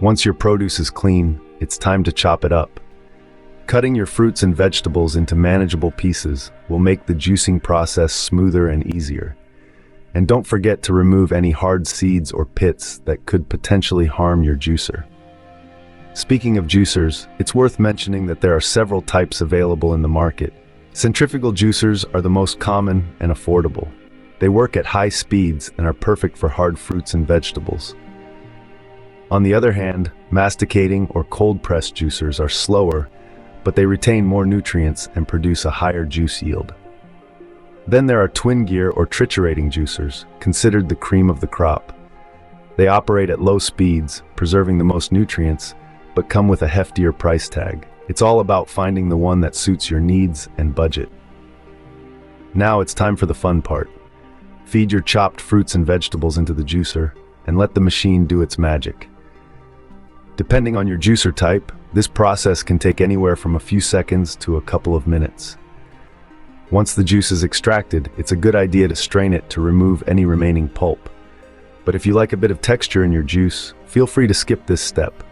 Once your produce is clean, it's time to chop it up. Cutting your fruits and vegetables into manageable pieces will make the juicing process smoother and easier. And don't forget to remove any hard seeds or pits that could potentially harm your juicer. Speaking of juicers, it's worth mentioning that there are several types available in the market. Centrifugal juicers are the most common and affordable. They work at high speeds and are perfect for hard fruits and vegetables. On the other hand, masticating or cold-pressed juicers are slower, but they retain more nutrients and produce a higher juice yield. Then there are twin gear or triturating juicers, considered the cream of the crop. They operate at low speeds, preserving the most nutrients, but come with a heftier price tag. It's all about finding the one that suits your needs and budget. Now it's time for the fun part. Feed your chopped fruits and vegetables into the juicer and let the machine do its magic. Depending on your juicer type, this process can take anywhere from a few seconds to a couple of minutes. Once the juice is extracted, it's a good idea to strain it to remove any remaining pulp. But if you like a bit of texture in your juice, feel free to skip this step.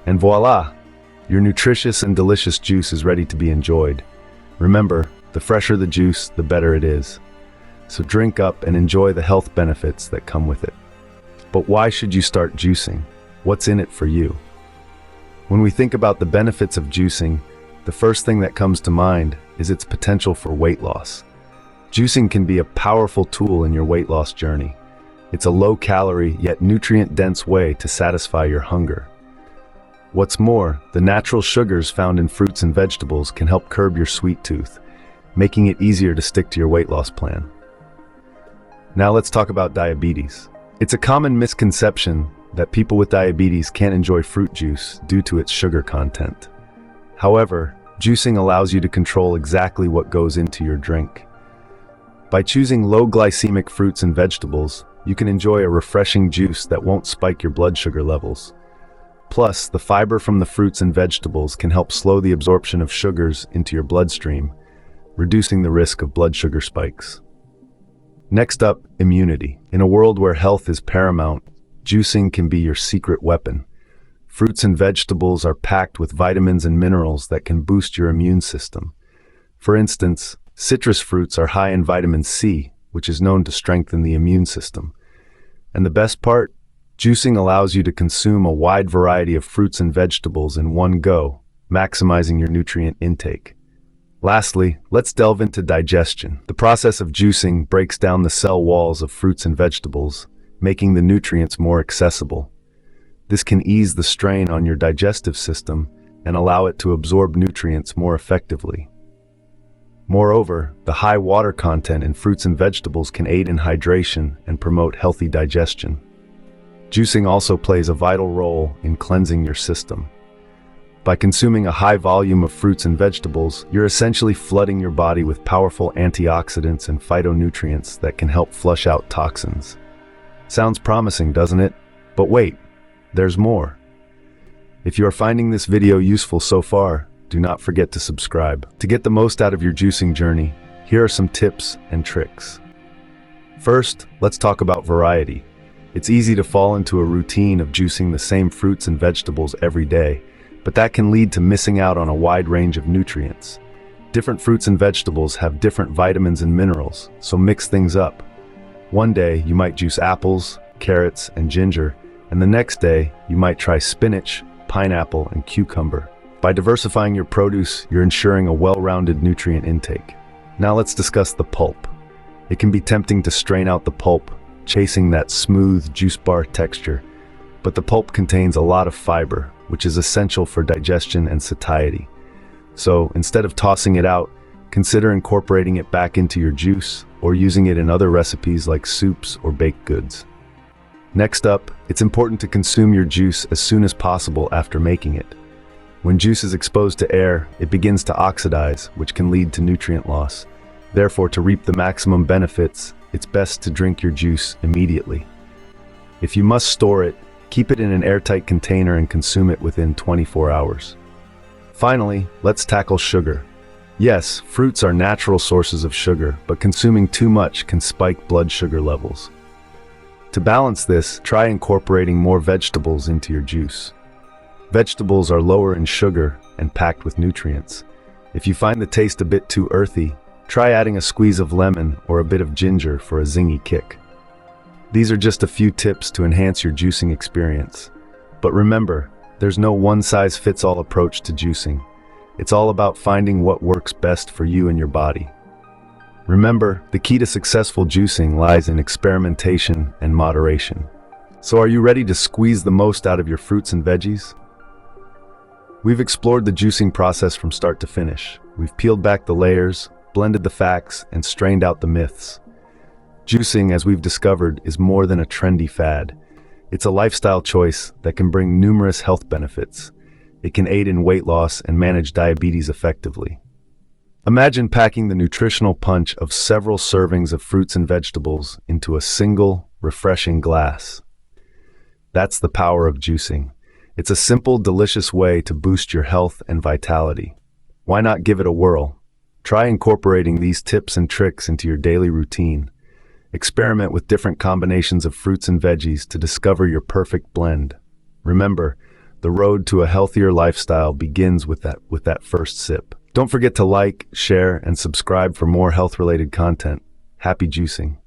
And voila! Your nutritious and delicious juice is ready to be enjoyed. Remember, the fresher the juice, the better it is. So drink up and enjoy the health benefits that come with it. But why should you start juicing? What's in it for you? When we think about the benefits of juicing, the first thing that comes to mind is its potential for weight loss. Juicing can be a powerful tool in your weight loss journey. It's a low-calorie yet nutrient-dense way to satisfy your hunger. What's more, the natural sugars found in fruits and vegetables can help curb your sweet tooth, making it easier to stick to your weight loss plan. Now let's talk about diabetes. It's a common misconception that people with diabetes can't enjoy fruit juice due to its sugar content. However, juicing allows you to control exactly what goes into your drink. By choosing low glycemic fruits and vegetables, you can enjoy a refreshing juice that won't spike your blood sugar levels. Plus, the fiber from the fruits and vegetables can help slow the absorption of sugars into your bloodstream, reducing the risk of blood sugar spikes. Next up, immunity. In a world where health is paramount, juicing can be your secret weapon. Fruits and vegetables are packed with vitamins and minerals that can boost your immune system. For instance, citrus fruits are high in vitamin C, which is known to strengthen the immune system. And the best part? Juicing allows you to consume a wide variety of fruits and vegetables in one go, maximizing your nutrient intake. Lastly, let's delve into digestion. The process of juicing breaks down the cell walls of fruits and vegetables, making the nutrients more accessible. This can ease the strain on your digestive system and allow it to absorb nutrients more effectively. Moreover, the high water content in fruits and vegetables can aid in hydration and promote healthy digestion. Juicing also plays a vital role in cleansing your system. By consuming a high volume of fruits and vegetables, you're essentially flooding your body with powerful antioxidants and phytonutrients that can help flush out toxins. Sounds promising, doesn't it? But wait, there's more. If you are finding this video useful so far, do not forget to subscribe. To get the most out of your juicing journey, here are some tips and tricks. First, let's talk about variety. It's easy to fall into a routine of juicing the same fruits and vegetables every day, but that can lead to missing out on a wide range of nutrients. Different fruits and vegetables have different vitamins and minerals, so mix things up. One day, you might juice apples, carrots, and ginger, and the next day, you might try spinach, pineapple, and cucumber. By diversifying your produce, you're ensuring a well-rounded nutrient intake. Now let's discuss the pulp. It can be tempting to strain out the pulp, chasing that smooth juice bar texture, but the pulp contains a lot of fiber, which is essential for digestion and satiety. So instead of tossing it out, consider incorporating it back into your juice or using it in other recipes like soups or baked goods. Next up, it's important to consume your juice as soon as possible after making it. When juice is exposed to air, it begins to oxidize, which can lead to nutrient loss. Therefore, to reap the maximum benefits, it's best to drink your juice immediately. If you must store it, keep it in an airtight container and consume it within 24 hours. Finally, let's tackle sugar. Yes, fruits are natural sources of sugar, but consuming too much can spike blood sugar levels. To balance this, try incorporating more vegetables into your juice. Vegetables are lower in sugar and packed with nutrients. If you find the taste a bit too earthy, try adding a squeeze of lemon or a bit of ginger for a zingy kick. These are just a few tips to enhance your juicing experience. But remember, there's no one-size-fits-all approach to juicing. It's all about finding what works best for you and your body. Remember, the key to successful juicing lies in experimentation and moderation. So are you ready to squeeze the most out of your fruits and veggies? We've explored the juicing process from start to finish. We've peeled back the layers, blended the facts, and strained out the myths. Juicing, as we've discovered, is more than a trendy fad. It's a lifestyle choice that can bring numerous health benefits. It can aid in weight loss and manage diabetes effectively. Imagine packing the nutritional punch of several servings of fruits and vegetables into a single, refreshing glass. That's the power of juicing. It's a simple, delicious way to boost your health and vitality. Why not give it a whirl? Try incorporating these tips and tricks into your daily routine. Experiment with different combinations of fruits and veggies to discover your perfect blend. Remember, the road to a healthier lifestyle begins with that first sip. Don't forget to like, share, and subscribe for more health-related content. Happy juicing.